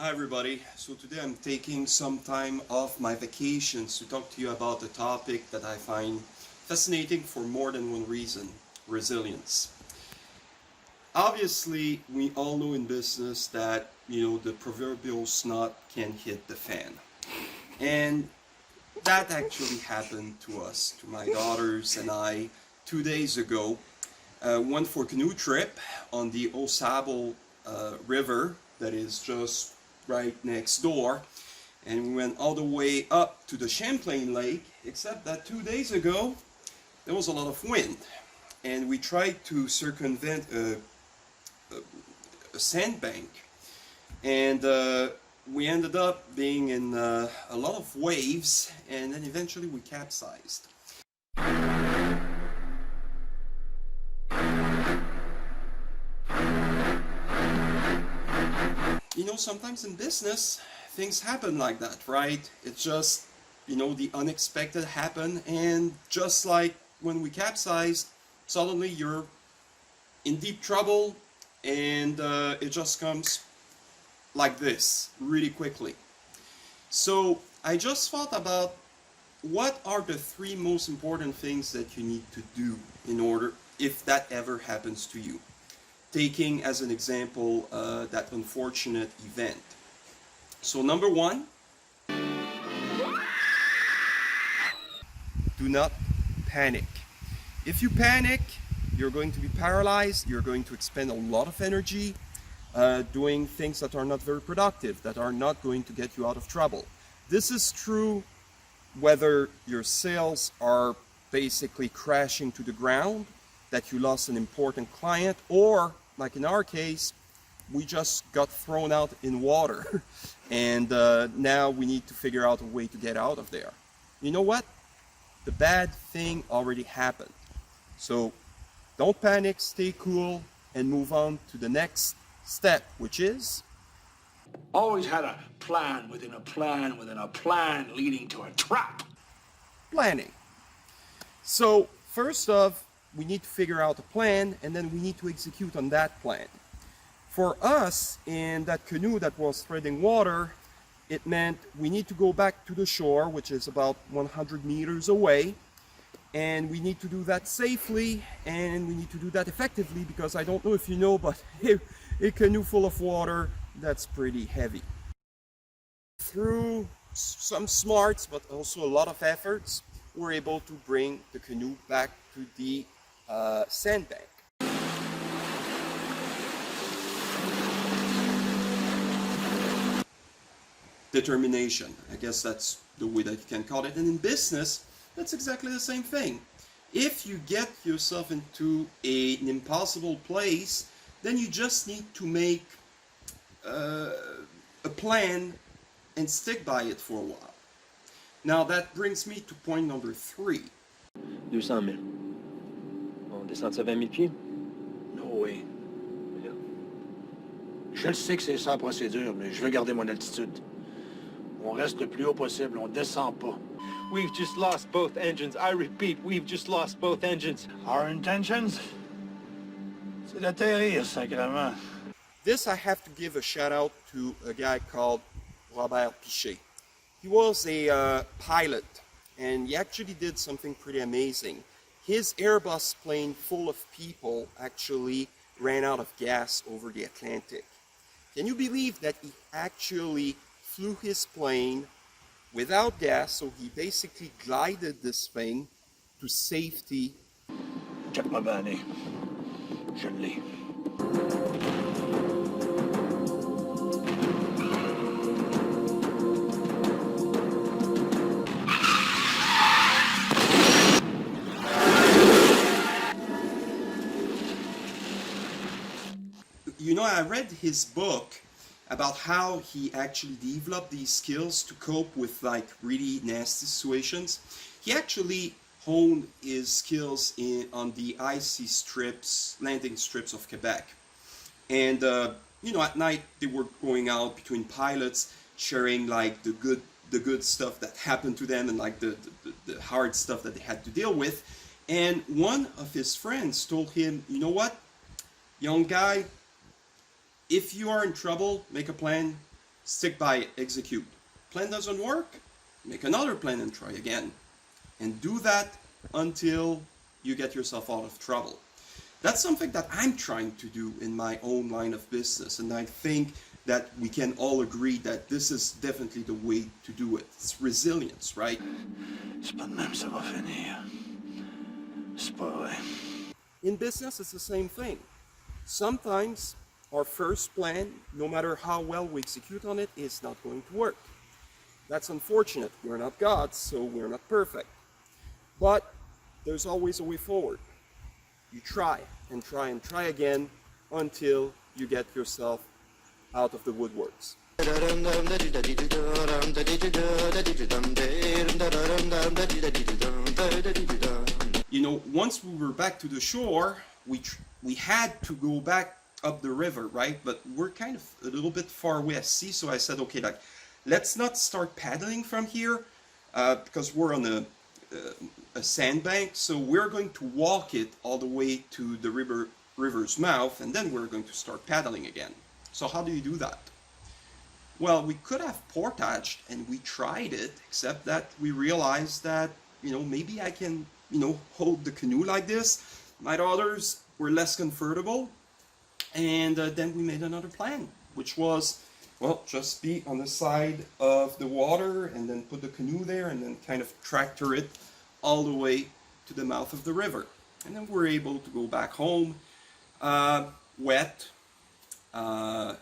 Hi everybody, so today I'm taking some time off my vacations to talk to you about a topic that I find fascinating for more than one reason: resilience. Obviously, we all know in business that, the proverbial snot can hit the fan. And that actually happened to us, to my daughters and I, 2 days ago. Went for a canoe trip on the Osable River that is just right next door, and we went all the way up to the Champlain Lake, except that 2 days ago there was a lot of wind, and we tried to circumvent a sandbank, and we ended up being in a lot of waves, and then eventually we capsized. Sometimes in business, things happen like that, right? It's just, the unexpected happen, and just like when we capsized, suddenly you're in deep trouble, and it just comes like this, really quickly. So I just thought about what are the three most important things that you need to do in order, if that ever happens to you. Taking as an example that unfortunate event. So number one, do not panic. If you panic, you're going to be paralyzed, you're going to expend a lot of energy doing things that are not very productive, that are not going to get you out of trouble. This is true whether your sales are basically crashing to the ground, that you lost an important client, or like in our case, we just got thrown out in water and now we need to figure out a way to get out of there. You know what? The bad thing already happened. So don't panic, stay cool, and move on to the next step, which is... Always had a plan within a plan within a plan leading to a trap. Planning. So first off, we need to figure out a plan, and then we need to execute on that plan. For us, in that canoe that was treading water, it meant we need to go back to the shore, which is about 100 meters away, and we need to do that safely, and we need to do that effectively, because I don't know if you know, but a canoe full of water, that's pretty heavy. Through some smarts, but also a lot of efforts, we're able to bring the canoe back to the sandbank. Determination, I guess that's the way that you can call it. And in business, that's exactly the same thing. If you get yourself into an impossible place, then you just need to make a plan and stick by it for a while. Now that brings me to point number 3. 200 000. On descend ça 20 000 pieds? No way. Je le sais que c'est ça la procédure, mais je veux garder mon altitude. On reste le plus haut possible, on descend pas. We've just lost both engines. I repeat, we've just lost both engines. Our intentions? C'est d'atterrir, sacrément. This I have to give a shout out to a guy called Captain Piche. He was a pilot, and he actually did something pretty amazing. His Airbus plane full of people actually ran out of gas over the Atlantic. Can you believe that he actually flew his plane without gas, so he basically glided this thing to safety? Check ma vanne. Je l'ai. I read his book about how he actually developed these skills to cope with like really nasty situations. He actually honed his skills on the icy strips, landing strips of Quebec. And at night they were going out between pilots, sharing like the good stuff that happened to them and like the hard stuff that they had to deal with. And one of his friends told him, you know what, young guy, if you are in trouble, make a plan, Stick by, execute. Plan doesn't work, make another plan and try again. And do that until you get yourself out of trouble. That's something that I'm trying to do in my own line of business, and I think that we can all agree that this is definitely the way to do it. It's resilience, right? C'est pas de même ça va finir. C'est pas vrai. In business, it's the same thing. Sometimes our first plan, no matter how well we execute on it, is not going to work. That's unfortunate. We're not gods, so we're not perfect. But there's always a way forward. You try and try and try again until you get yourself out of the woodworks. You know, once we were back to the shore, we had to go back up the river, right? But we're kind of a little bit far west, see? So I said, okay, like, let's not start paddling from here because we're on a sandbank. So we're going to walk it all the way to the river's mouth, and then we're going to start paddling again. So how do you do that? Well, we could have portaged, and we tried it, except that we realized that, you know, maybe I can, you know, hold the canoe like this. My daughters were less comfortable, and then we made another plan, which was, well, just be on the side of the water and then put the canoe there and then kind of tractor it all the way to the mouth of the river. And then we're able to go back home, wet,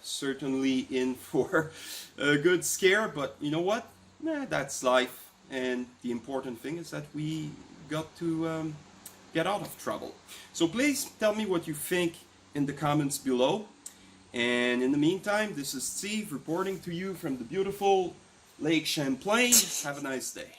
certainly in for a good scare, but you know what? That's life. And the important thing is that we got to get out of trouble. So please tell me what you think in the comments below. And in the meantime, this is Steve reporting to you from the beautiful Lake Champlain. Have a nice day.